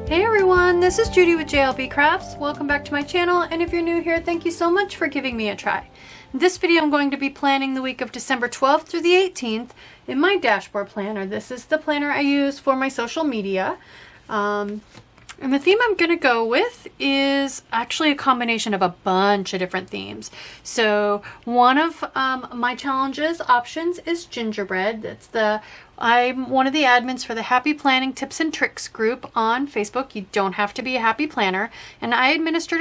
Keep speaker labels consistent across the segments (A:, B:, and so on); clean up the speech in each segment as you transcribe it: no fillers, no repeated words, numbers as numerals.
A: Hey everyone, this is Judy with JLBCrafts. Welcome back to my channel, and if you're new here, thank you so much for giving me a try. In this video, I'm going to be planning the week of December 12th through the 18th in my dashboard planner. This is the planner I use for my social media. And the theme I'm going to go with is actually a combination of a bunch of different themes. So one of my challenges options is gingerbread. I'm one of the admins for the Happy Planning Tips and Tricks group on Facebook. You don't have to be a happy planner, and I administer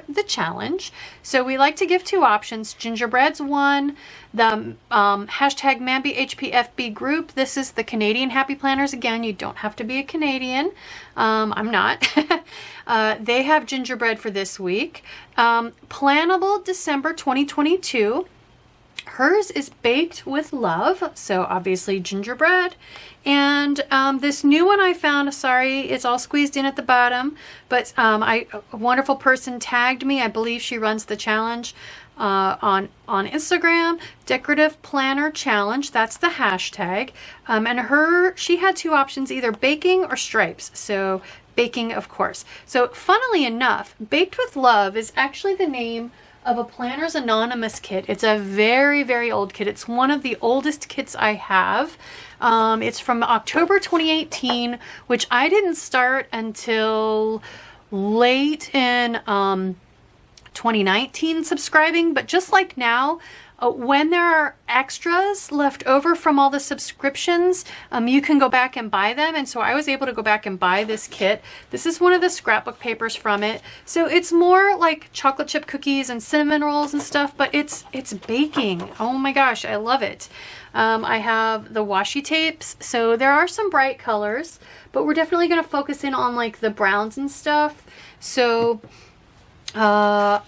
A: the challenge. So we like to give two options. Gingerbread's one, the hashtag MambyHPFB group. This is the Canadian happy planners. Again, you don't have to be a Canadian. I'm not. They have gingerbread for this week. Plannable December 2022. Hers is baked with love, so obviously gingerbread. And this new one I found, sorry, it's all squeezed in at the bottom, but a wonderful person tagged me. I believe she runs the challenge on Instagram, Decorative Planner Challenge. That's the hashtag. And she had two options, either baking or stripes. So baking, of course. So funnily enough, Baked with Love is actually the name of a Planner's Anonymous kit. It's a very, very old kit. It's one of the oldest kits I have. It's from October 2018, which I didn't start until late in 2019 subscribing, but just like now, when there are extras left over from all the subscriptions, you can go back and buy them. And so I was able to go back and buy this kit. This is one of the scrapbook papers from it. So it's more like chocolate chip cookies and cinnamon rolls and stuff, but it's baking. Oh my gosh, I love it. I have the washi tapes. So there are some bright colors, but we're definitely going to focus in on like the browns and stuff. So I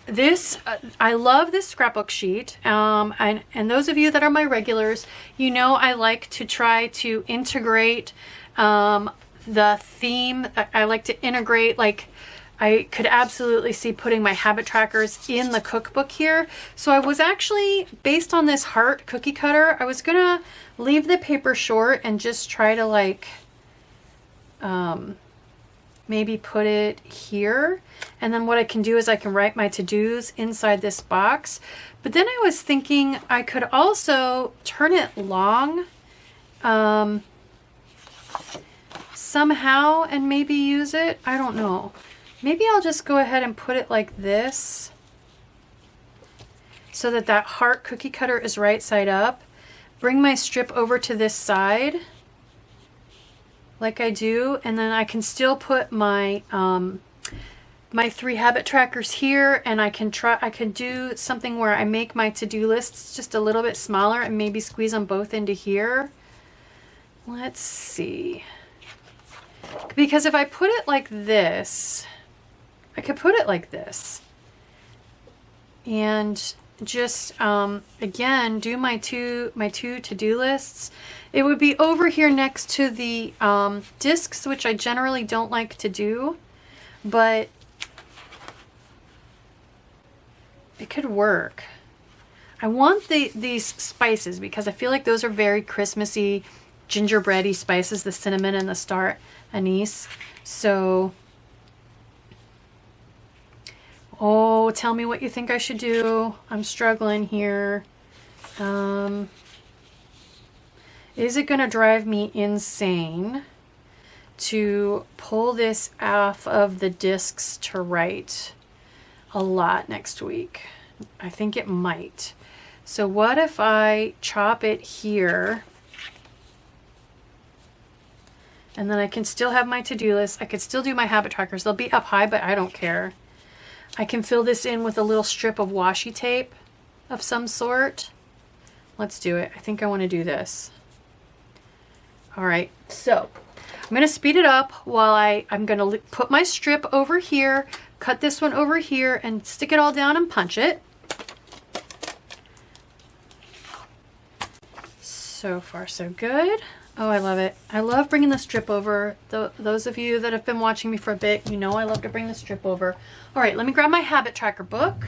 A: love this scrapbook sheet, and those of you that are my regulars, you know I like to try to integrate the theme. I like to integrate, like I could absolutely see putting my habit trackers in the cookbook here. So I was actually, based on this heart cookie cutter, I was gonna leave the paper short and just try to like maybe put it here, and then what I can do is I can write my to-dos inside this box. But then I was thinking I could also turn it long somehow and maybe use it. I don't know. Maybe I'll just go ahead and put it like this so that that heart cookie cutter is right side up. Bring my strip over to this side like I do, and then I can still put my my 3 habit trackers here, and I can do something where I make my to-do lists just a little bit smaller and maybe squeeze them both into here. Let's see. Because if I put it like this, I could put it like this and just again do my two to-do lists. It would be over here next to the discs, which I generally don't like to do, but it could work. I want these spices because I feel like those are very Christmassy, gingerbready spices, the cinnamon and the star anise. So oh, tell me what you think I should do. I'm struggling here. Is it going to drive me insane to pull this off of the discs to write a lot next week? I think it might. So what if I chop it here? And then I can still have my to-do list. I could still do my habit trackers. They'll be up high, but I don't care. I can fill this in with a little strip of washi tape of some sort. Let's do it. I think I want to do this. All right, so I'm going to speed it up while I'm going to put my strip over here, cut this one over here, and stick it all down and punch it. So far, so good. Oh, I love it. I love bringing the strip over. Those of you that have been watching me for a bit, you know I love to bring the strip over. All right, let me grab my habit tracker book.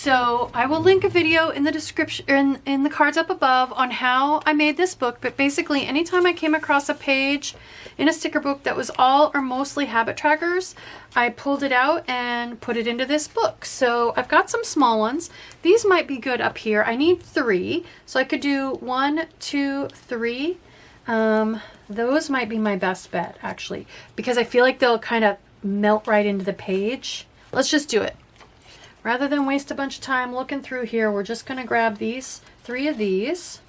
A: So I will link a video in the description, in the cards up above, on how I made this book. But basically, anytime I came across a page in a sticker book that was all or mostly habit trackers, I pulled it out and put it into this book. So I've got some small ones. These might be good up here. I need 3, so I could do 1, 2, 3. Those might be my best bet, actually, because I feel like they'll kind of melt right into the page. Let's just do it. Rather than waste a bunch of time looking through here, we're just going to grab these 3 of these.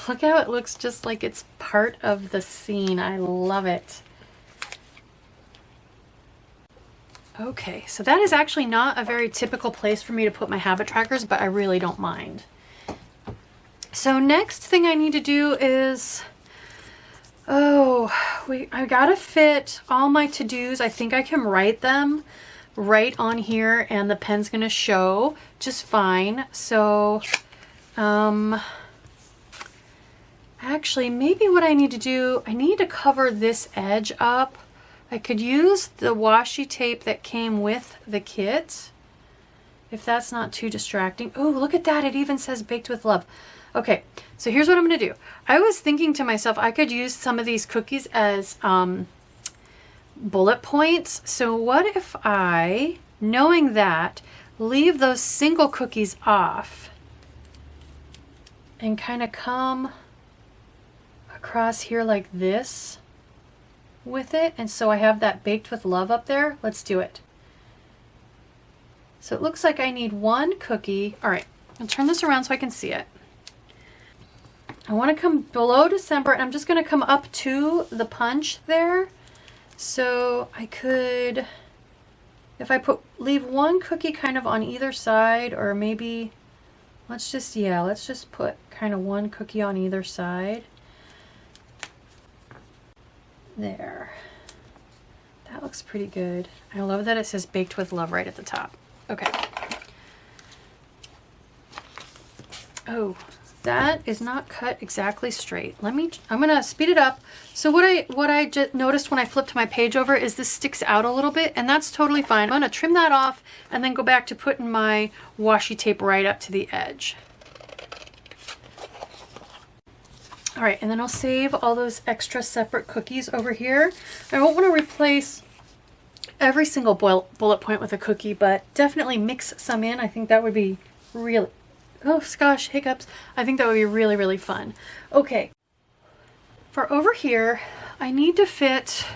A: Look how it looks just like it's part of the scene. I love it. Okay, so that is actually not a very typical place for me to put my habit trackers, but I really don't mind. So next thing I need to do is, I gotta fit all my to-dos. I think I can write them right on here and the pen's gonna show just fine. So actually, maybe what I need to do, I need to cover this edge up. I could use the washi tape that came with the kit, if that's not too distracting. Oh, look at that, it even says baked with love. Okay, so here's what I'm gonna do. I was thinking to myself, I could use some of these cookies as bullet points. So what if I, knowing that, leave those single cookies off and kind of come across here like this with it, and so I have that baked with love up there. Let's do it. So it looks like I need 1 cookie. All right, I'll turn this around so I can see it. I want to come below December, and I'm just going to come up to the punch there. So I could, if I leave 1 cookie kind of on either side, or maybe let's just put kind of 1 cookie on either side. There. That looks pretty good. I love that it says baked with love right at the top. Okay. Oh, that is not cut exactly straight. I'm gonna speed it up. So what I just noticed when I flipped my page over is this sticks out a little bit, and that's totally fine. I'm gonna trim that off and then go back to putting my washi tape right up to the edge. All right, and then I'll save all those extra separate cookies over here. I won't want to replace every single bullet point with a cookie, but definitely mix some in. I think that would be really, oh gosh, hiccups. I think that would be really, really fun. Okay, for over here, I need to fit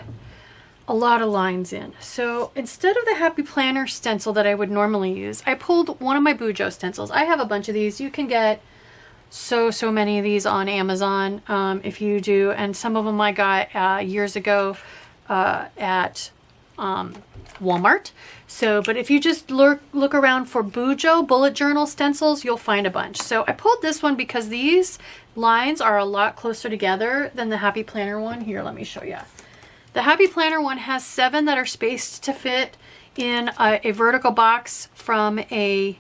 A: a lot of lines in. So instead of the Happy Planner stencil that I would normally use, I pulled one of my Bujo stencils. I have a bunch of these. You can get so many of these on Amazon if you do, and some of them I got years ago at Walmart. So, but if you just look around for Bujo bullet journal stencils, you'll find a bunch. So I pulled this one because these lines are a lot closer together than the Happy Planner one. Here, let me show you. The Happy Planner one has 7 that are spaced to fit in a vertical box from a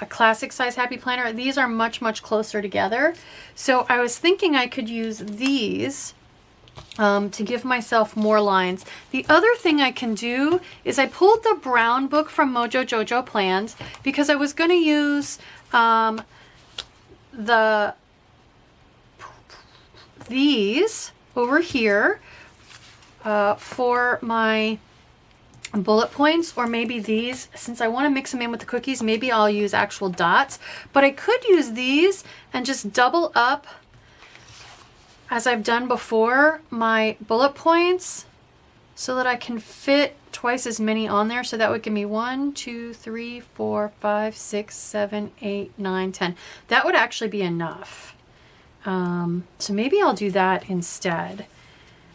A: classic size Happy Planner. These are much closer together. So I was thinking I could use these to give myself more lines. The other thing I can do is I pulled the brown book from Mojo Jojo Plans because I was going to use these over here for my bullet points, or maybe these, since I want to mix them in with the cookies, maybe I'll use actual dots, but I could use these and just double up, as I've done before, my bullet points so that I can fit twice as many on there. So that would give me 1, 2, 3, 4, 5, 6, 7, 8, 9, 10. That would actually be enough. So maybe I'll do that instead.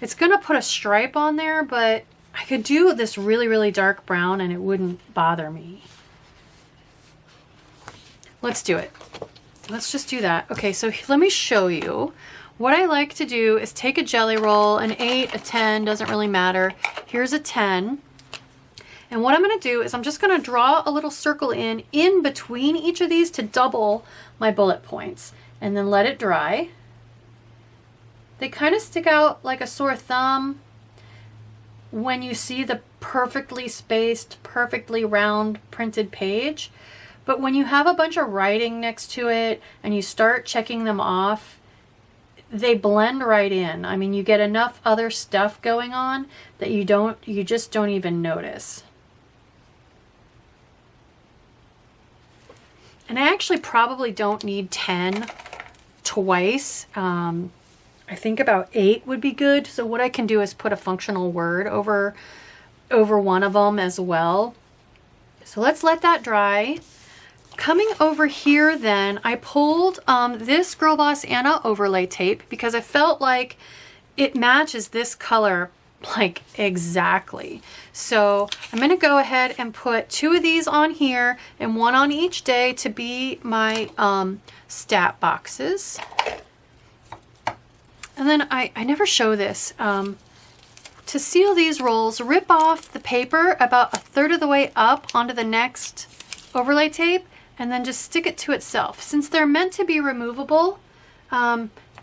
A: It's gonna put a stripe on there, but I could do this really dark brown and it wouldn't bother me. Let's do it. Let's just do that. Okay, so let me show you. What I like to do is take a jelly roll, an 8, a 10, doesn't really matter. Here's a 10. And what I'm gonna do is I'm just gonna draw a little circle in between each of these to double my bullet points, and then let it dry. They kind of stick out like a sore thumb when you see the perfectly spaced, perfectly round printed page. But when you have a bunch of writing next to it and you start checking them off, they blend right in. I mean, you get enough other stuff going on that you just don't even notice. And I actually probably don't need 10 twice. I think about 8 would be good. So what I can do is put a functional word over one of them as well. So let's let that dry. Coming over here then, I pulled this Girl Boss Anna overlay tape because I felt like it matches this color like exactly. So I'm going to go ahead and put 2 of these on here and 1 on each day to be my stat boxes. And then I never show this. To seal these rolls, rip off the paper about 1/3 of the way up onto the next overlay tape and then just stick it to itself. Since they're meant to be removable,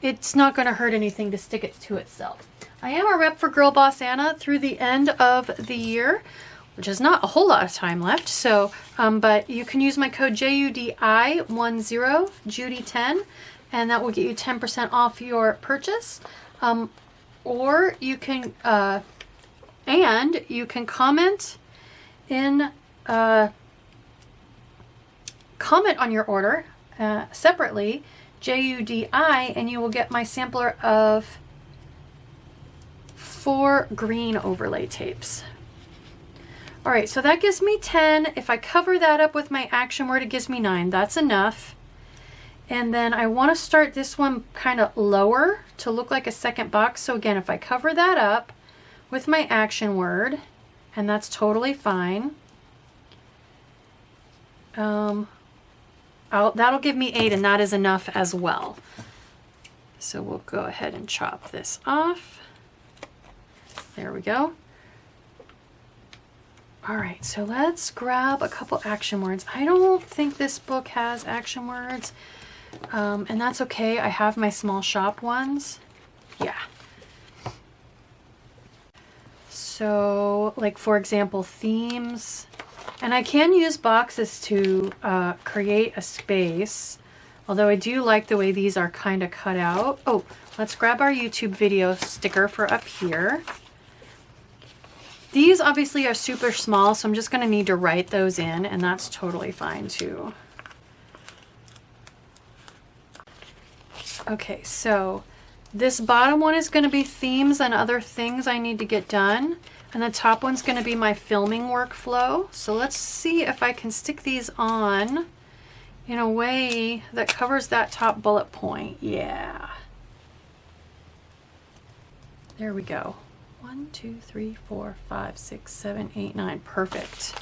A: it's not going to hurt anything to stick it to itself. I am a rep for Girl Boss Anna through the end of the year, which is not a whole lot of time left. So, but you can use my code JUDI10, Judi10, and that will get you 10% off your purchase. Or you can, and you can comment on your order separately, JUDI, and you will get my sampler of 4 green overlay tapes. All right, so that gives me 10. If I cover that up with my action word, it gives me 9. That's enough. And then I want to start this one kind of lower to look like a second box. So again, if I cover that up with my action word, and that's totally fine, that'll give me 8, and that is enough as well. So we'll go ahead and chop this off. There we go. All right, so let's grab a couple action words. I don't think this book has action words, and that's okay. I have my small shop ones. Yeah. So, like for example, themes. And I can use boxes to create a space, although I do like the way these are kind of cut out. Oh, let's grab our YouTube video sticker for up here. These obviously are super small, so I'm just going to need to write those in, and that's totally fine too. Okay, so this bottom one is going to be themes and other things I need to get done. And the top one's going to be my filming workflow. So let's see if I can stick these on in a way that covers that top bullet point. Yeah. There we go. 1, 2, 3, 4, 5, 6, 7, 8, 9. Perfect.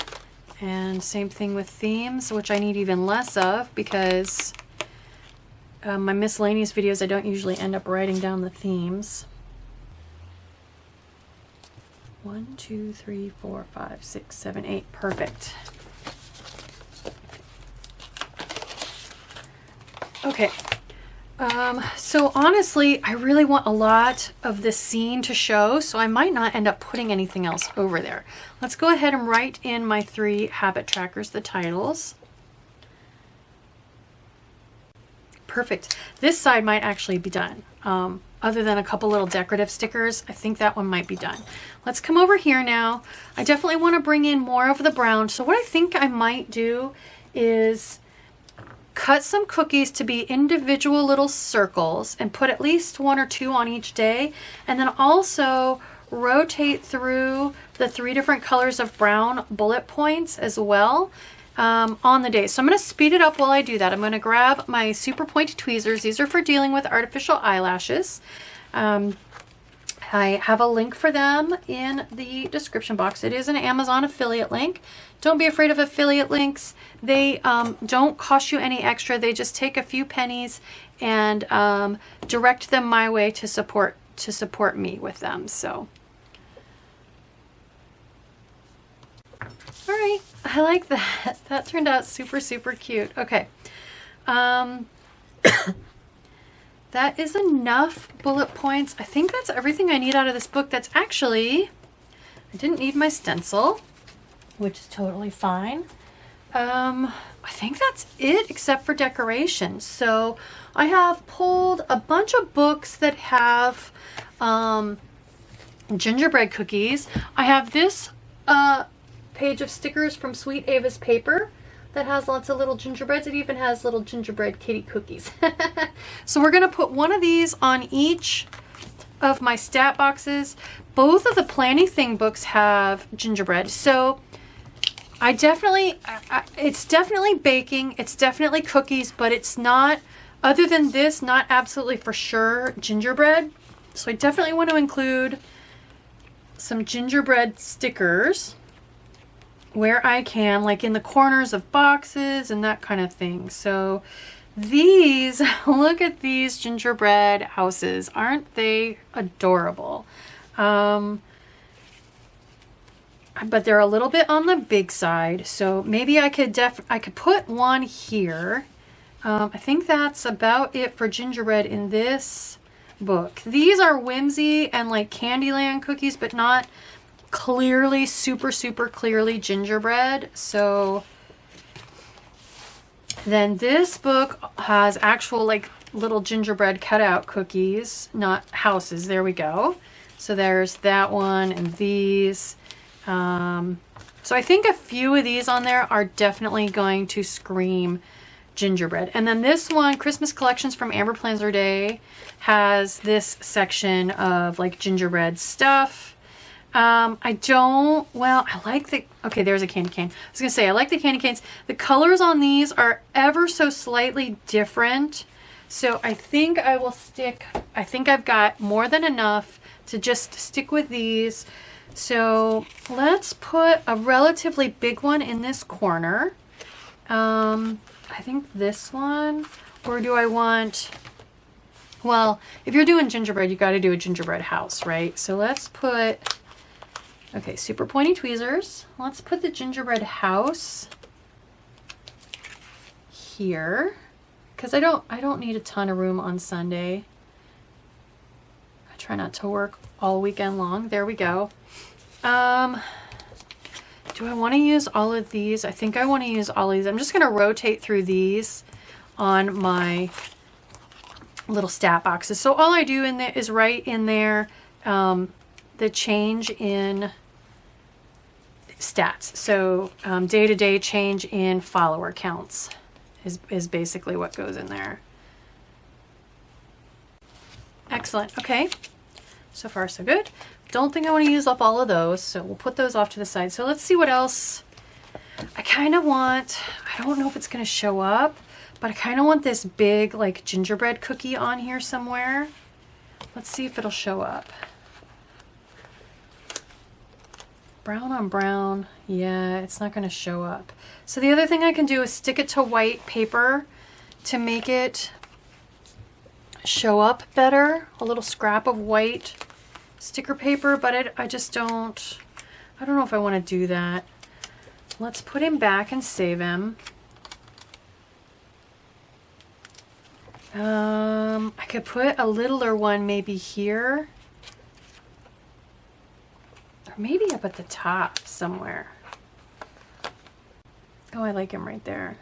A: And same thing with themes, which I need even less of because my miscellaneous videos, I don't usually end up writing down the themes. 1, 2, 3, 4, 5, 6, 7, 8. Perfect. Okay. So honestly, I really want a lot of this scene to show, so I might not end up putting anything else over there. Let's go ahead and write in my 3 habit trackers, the titles. Perfect. This side might actually be done. Other than a couple little decorative stickers, I think that one might be done. Let's come over here now. I definitely want to bring in more of the brown. So what I think I might do is cut some cookies to be individual little circles and put at least 1 or 2 on each day. And then also rotate through the 3 different colors of brown bullet points as well on the day. So I'm going to speed it up while I do that. I'm going to grab my super pointy tweezers. These are for dealing with artificial eyelashes. I have a link for them in the description box. It is an Amazon affiliate link. Don't be afraid of affiliate links. They don't cost you any extra. They just take a few pennies and direct them my way to support me with them. So, all right, I like that. That turned out super, super cute. Okay. That is enough bullet points. I think that's everything I need out of this book. That's actually, I I didn't need my stencil, which is totally fine. I think that's it except for decorations. So I have pulled a bunch of books that have gingerbread cookies. I have this page of stickers from Sweet Ava's Paper that has lots of little gingerbreads. It even has little gingerbread kitty cookies. So we're gonna put one of these on each of my stat boxes. Both of the Planny Thing books have gingerbread. So I definitely, it's definitely baking, it's definitely cookies, but it's not, other than this, not absolutely for sure gingerbread. So I definitely want to include some gingerbread stickers where I can, like in the corners of boxes and that kind of thing. So these, look at these gingerbread houses. Aren't they adorable? But they're a little bit on the big side, so maybe I could put one here. I think that's about it for gingerbread in this book. These are whimsy and like Candyland cookies, but not clearly, super clearly gingerbread. So then this book has actual like little gingerbread cutout cookies, not houses. There we go. So there's that one and these. So I think a few of these on there are definitely going to scream gingerbread. And then this one, Christmas Collections from Amber Plans Day, has this section of like gingerbread stuff. I like the, okay, there's a candy cane. I was gonna say, I like the candy canes. The colors on these are ever so slightly different. So I think I will stick, I think I've got more than enough to just stick with these. So let's put a relatively big one in this corner. I think this one, or do I want, well, if you're doing gingerbread, you got to do a gingerbread house, right? So let's put, okay, super pointy tweezers. Let's put the gingerbread house here, because I don't need a ton of room on Sunday. I try not to work all weekend long. There we go. Do I want to use all of these? I think I want to use all of these. I'm just going to rotate through these on my little stat boxes. So all I do in there is write in there the change in stats. So day-to-day change in follower counts is basically what goes in there. Excellent. Okay. So far, so good. Don't think I want to use up all of those, so we'll put those off to the side. So let's see what else. I kind of want, I don't know if it's going to show up, but I kind of want this big like gingerbread cookie on here somewhere. Let's see if it'll show up. Brown on brown. Yeah, it's not going to show up. So the other thing I can do is stick it to white paper to make it show up better. A little scrap of white sticker paper, but I just don't, I don't know if I want to do that. Let's put him back and save him. I could put a littler one maybe here, or maybe up at the top somewhere. Oh, I like him right there.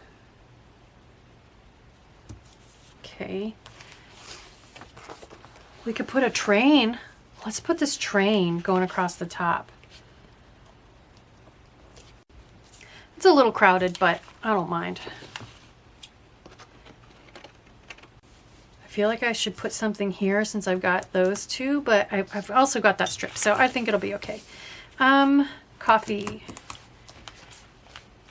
A: Okay. We could put a train. Let's put this train going across the top. It's a little crowded, but I don't mind. I feel like I should put something here since I've got those two, but I've also got that strip, so I think it'll be okay. Coffee.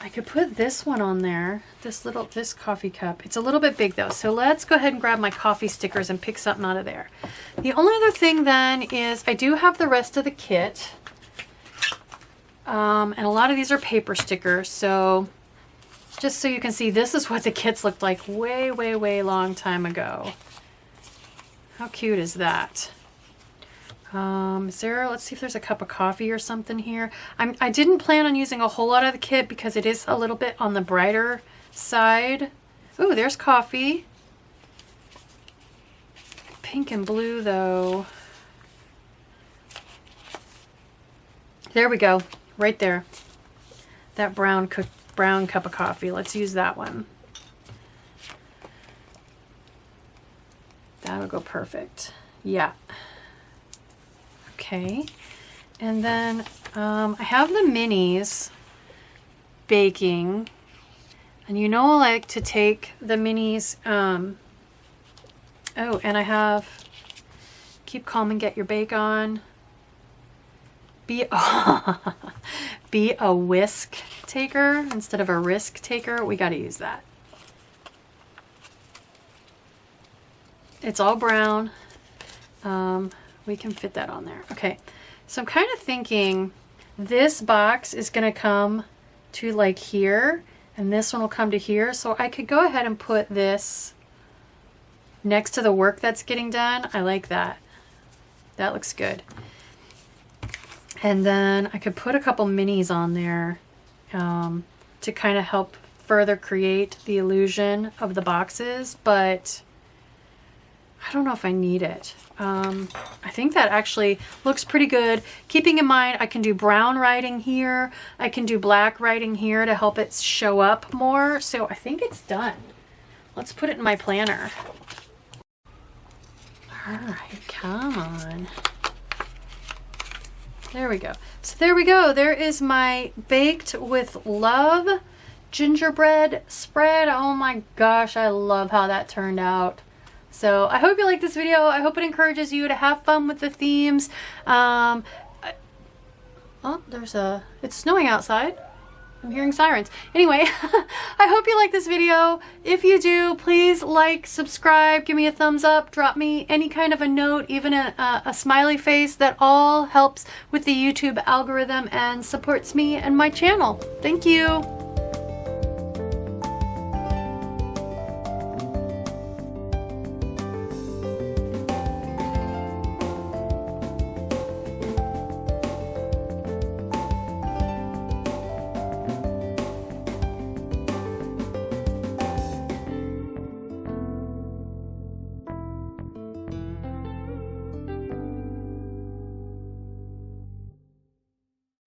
A: I could put this one on there, this coffee cup. It's a little bit big though, so let's go ahead and grab my coffee stickers and pick something out of there. The only other thing then is I do have the rest of the kit. And a lot of these are paper stickers, so just so you can see, this is what the kits looked like way long time ago. How cute is that? Is there, let's see if there's a cup of coffee or something here. I didn't plan on using a whole lot of the kit because it is a little bit on the brighter side. Ooh, there's coffee. Pink and blue though. There we go, right there. That brown cup of coffee. Let's use that one. That'll go perfect. Yeah. Okay. And then I have the minis baking. And you know I like to take the minis. Oh, and I have Keep Calm and Get Your Bake On. Be a whisk taker instead of a risk taker. We got to use that. It's all brown. We can fit that on there. Okay, so I'm kind of thinking this box is going to come to like here, and this one will come to here. So I could go ahead and put this next to the work that's getting done. I like that. That looks good. And then I could put a couple minis on there to kind of help further create the illusion of the boxes, but I don't know if I need it. I think that actually looks pretty good. Keeping in mind, I can do brown writing here. I can do black writing here to help it show up more. So I think it's done. Let's put it in my planner. All right, come on. There we go. So there we go. There is my Baked with Love gingerbread spread. Oh my gosh, I love how that turned out. So I hope you like this video. I hope it encourages you to have fun with the themes. Oh, it's snowing outside. I'm hearing sirens. Anyway, I hope you like this video. If you do, please like, subscribe, give me a thumbs up, drop me any kind of a note, even a smiley face. That all helps with the YouTube algorithm and supports me and my channel. Thank you.